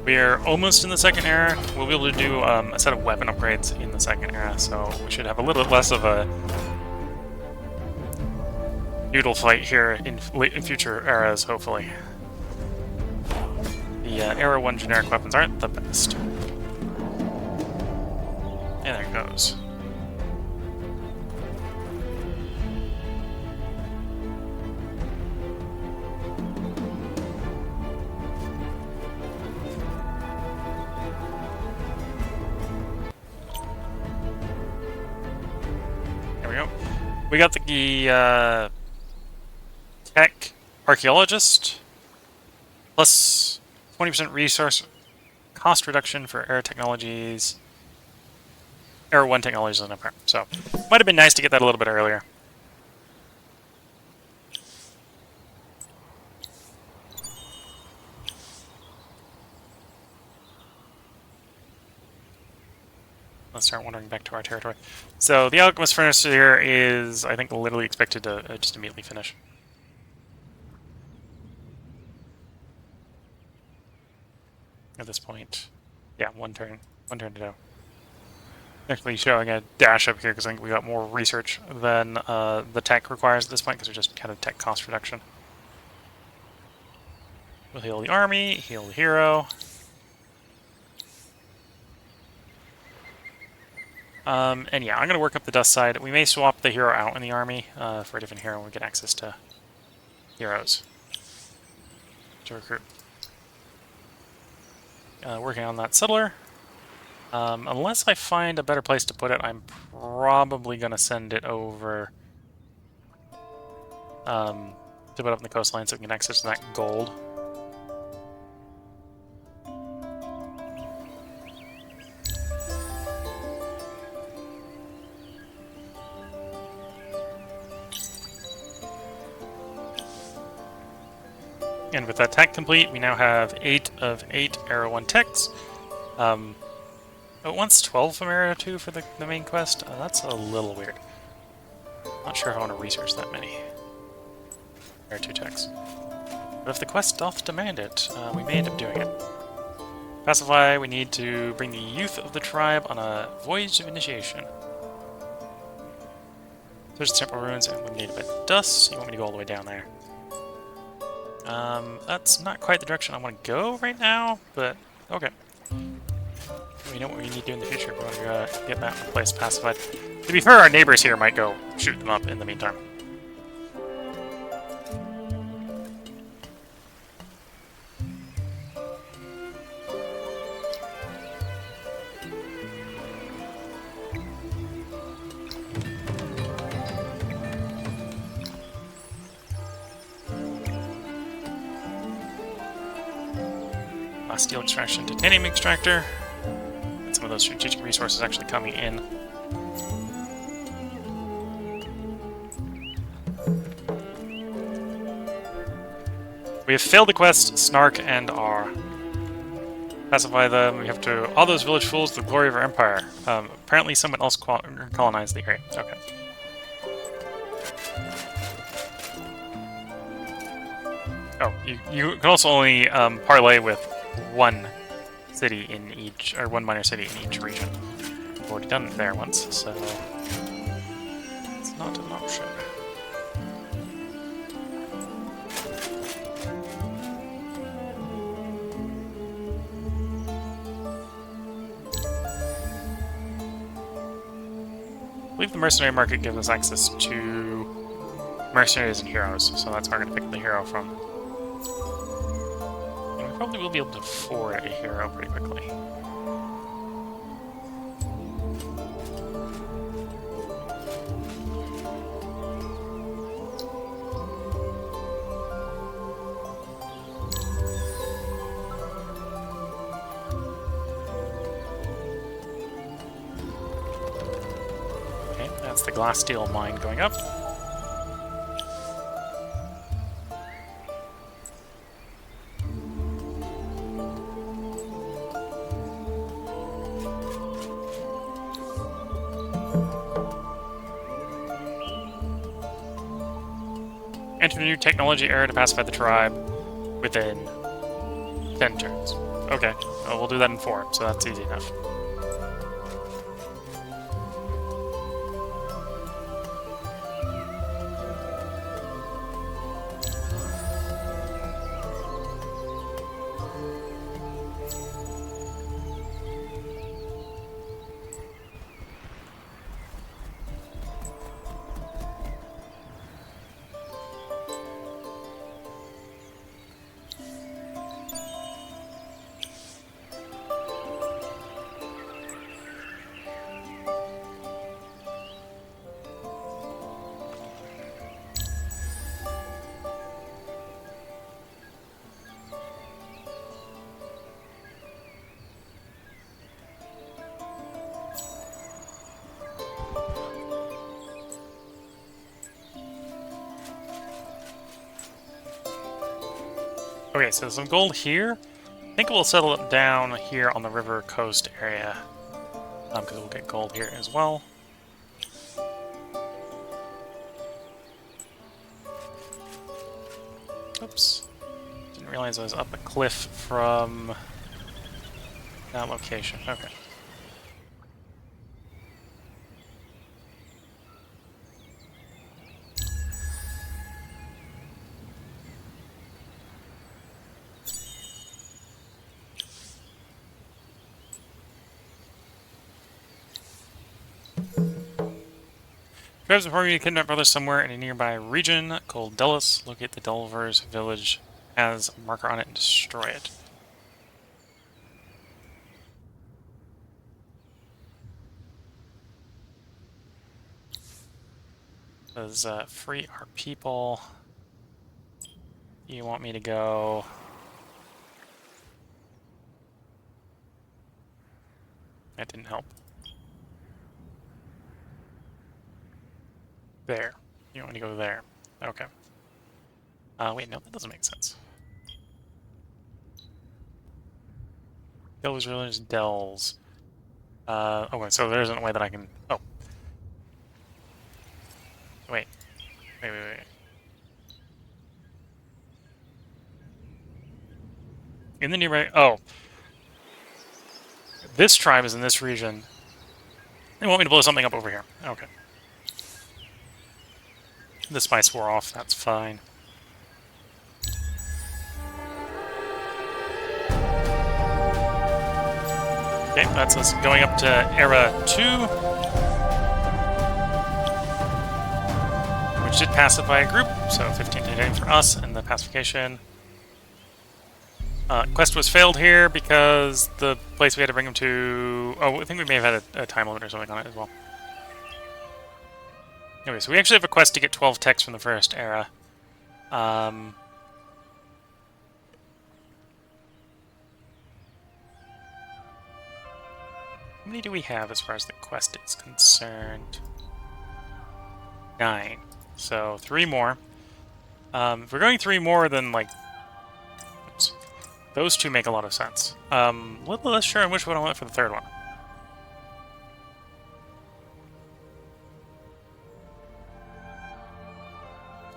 We are almost in the second era. We'll be able to do a set of weapon upgrades in the second era, so we should have a little bit less of a feudal fight here in future eras, hopefully. The Era 1 generic weapons aren't the best. And there it goes. We got the tech archaeologist, plus 20% resource cost reduction for Era technologies, Era 1 technologies and Empire. So, might have been nice to get that a little bit earlier. Let's start wandering back to our territory. So the Alchemist Furnace here is, I think, literally expected to just immediately finish. At this point. Yeah, one turn to go. Technically showing a dash up here because I think we got more research than the tech requires at this point because we're just kind of tech cost reduction. We'll heal the army, heal the hero. And yeah, I'm going to work up the dust side. We may swap the hero out in the army for a different hero when we get access to heroes to recruit. Working on that settler. Unless I find a better place to put it, I'm probably going to send it over to put up in the coastline so we can access that gold. And with that tech complete, we now have 8 of 8 Era 1 techs. It wants 12 from Era 2 for the main quest. That's a little weird. Not sure if I want to research that many Era 2 techs. But if the quest doth demand it, we may end up doing it. Pacify, we need to bring the youth of the tribe on a voyage of initiation. There's the temple ruins, and we need a bit of dust. You want me to go all the way down there? That's not quite the direction I want to go right now, but okay. We know what we need to do in the future. We want to get that place pacified. To be fair, our neighbors here might go shoot them up in the meantime. Steel extraction, titanium extractor, and some of those strategic resources actually coming in. We have failed the quest, Snark and R. Pacify them, we have to... All those village fools, the glory of our empire. Apparently someone else colonized the area. Okay. Oh, you can also only parlay with one city in each, or one minor city in each region. We've already done it there once, so it's not an option. I believe the mercenary market gives us access to mercenaries and heroes, so that's where I'm going to pick the hero from. Probably will be able to afford a hero pretty quickly. that's the glass steel mine going up. Enter a new technology area to pacify the tribe within 10 turns. Okay, well, we'll do that in 4, so that's easy enough. Okay, so some gold here. I think we'll settle it down here on the river coast area, because we'll get gold here as well. Oops. Didn't realize I was up a cliff from that location. Okay. Tribes inform you to kidnap brothers somewhere in a nearby region called Delos. Locate the Delvers village, has a marker on it, and destroy it. Says, free our people. You want me to go... That didn't help. There. You want me to go there. Okay. Wait, no, that doesn't make sense. Dells village, Dells. Okay, so there isn't a way that I can... Oh. Wait. Wait. In the nearby... Oh. This tribe is in this region. They want me to blow something up over here. Okay. The spice wore off, that's fine. Okay, that's us going up to Era 2. Which did pacify a group, so 15 to 10 for us and the pacification. Quest was failed here because the place we had to bring him to... Oh, I think we may have had a time limit or something on it as well. Okay, so we actually have a quest to get 12 techs from the first era. How many do we have as far as the quest is concerned? 9. So 3 more. If we're going 3 more, then like... Oops. Those 2 make a lot of sense. Let's sure on which one I went for the third one.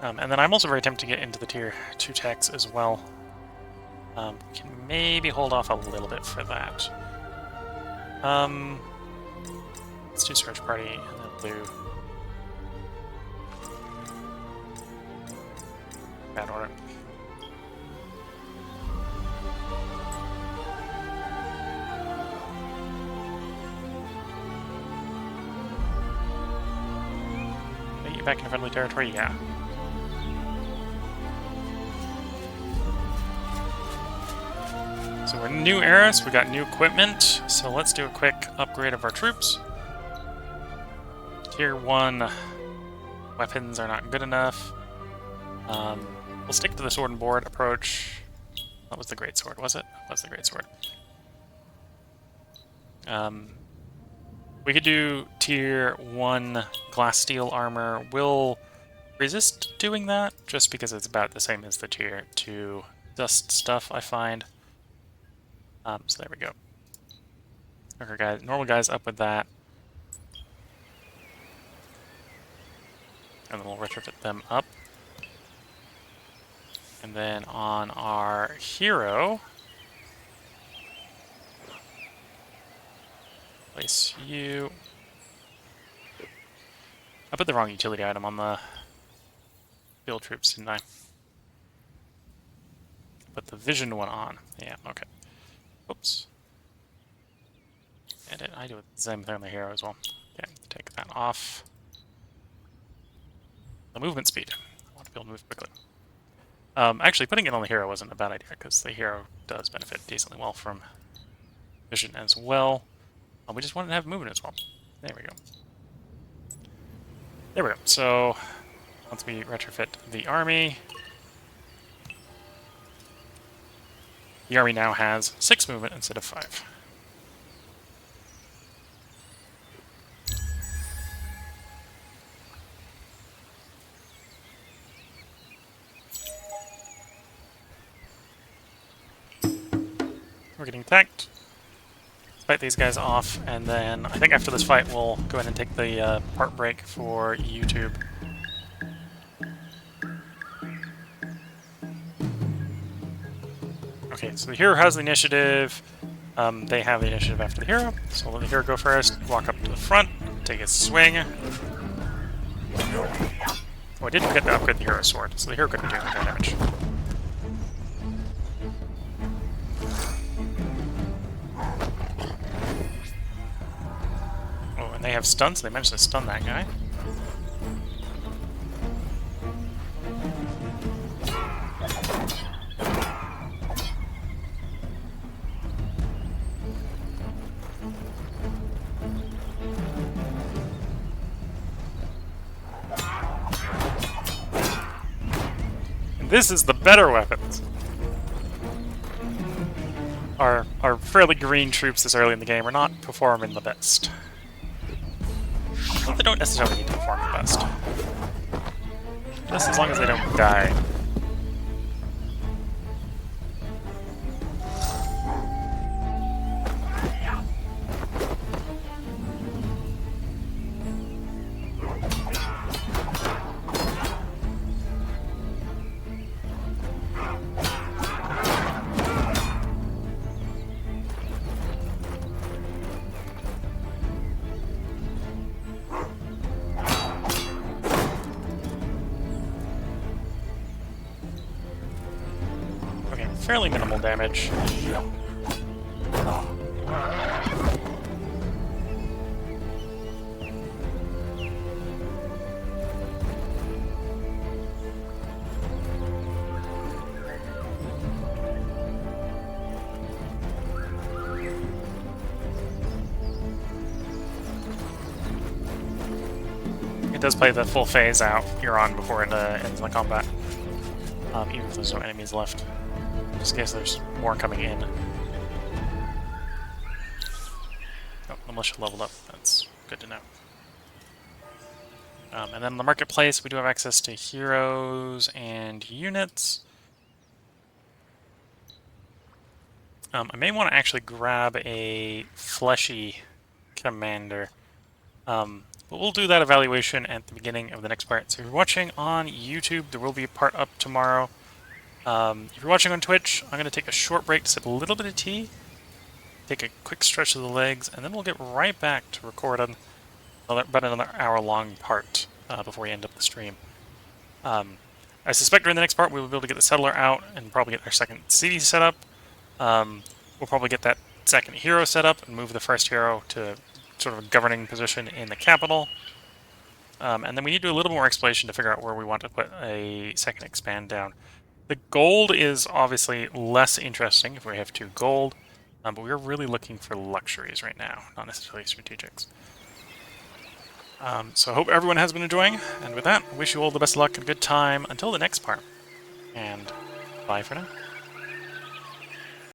And then I'm also very tempted to get into the tier 2 techs as well. Can maybe hold off a little bit for that. Let's do search party and then blue. Bad order. Get you back into friendly territory? Yeah. So we're in new era, so we got new equipment. So let's do a quick upgrade of our troops. Tier 1 weapons are not good enough. We'll stick to the sword and board approach. That was the great sword, was it? That was the great sword. We could do tier 1 glass steel armor. We'll resist doing that, just because it's about the same as the tier 2 dust stuff, I find. So there we go. Okay, guys, normal guys up with that. And then we'll retrofit them up. And then on our hero, place you. I put the wrong utility item on the field troops, didn't I? Put the vision one on. Yeah, okay. Oops. And I do the same thing on the hero as well. Okay, take that off. The movement speed. I want to be able to move quickly. Actually, putting it on the hero wasn't a bad idea, because the hero does benefit decently well from vision as well. We just wanted to have movement as well. There we go. There we go. So, once we retrofit the army now has 6 movement instead of 5. We're getting attacked. Let's fight these guys off, and then I think after this fight we'll go ahead and take the part break for YouTube. Okay, so the hero has the initiative. They have the initiative after the hero, so we'll let the hero go first, walk up to the front, take a swing. Oh, I did forget to upgrade the hero sword, so the hero couldn't do any damage. Oh, and they have stun, so they managed to stun that guy. This is the better weapons. Our fairly green troops this early in the game are not performing the best. But they don't necessarily need to perform the best. Just as long as they don't die. Fairly minimal damage. It does play the full phase out you're on before it ends the combat, even if there's no enemies left. Just in case there's more coming in. Oh, the militia leveled up. That's good to know. And then in the marketplace, we do have access to heroes and units. I may want to actually grab a fleshy commander. But we'll do that evaluation at the beginning of the next part. So if you're watching on YouTube, there will be a part up tomorrow. If you're watching on Twitch, I'm going to take a short break to sip a little bit of tea, take a quick stretch of the legs, and then we'll get right back to record about another hour-long part before we end up the stream. I suspect during the next part we will be able to get the settler out and probably get our second city set up. We'll probably get that second hero set up and move the first hero to sort of a governing position in the capital. And then we need to do a little more exploration to figure out where we want to put a second expand down. The gold is obviously less interesting if we have 2 gold, but we're really looking for luxuries right now, not necessarily strategics. So I hope everyone has been enjoying, and with that, I wish you all the best of luck and good time until the next part. And bye for now.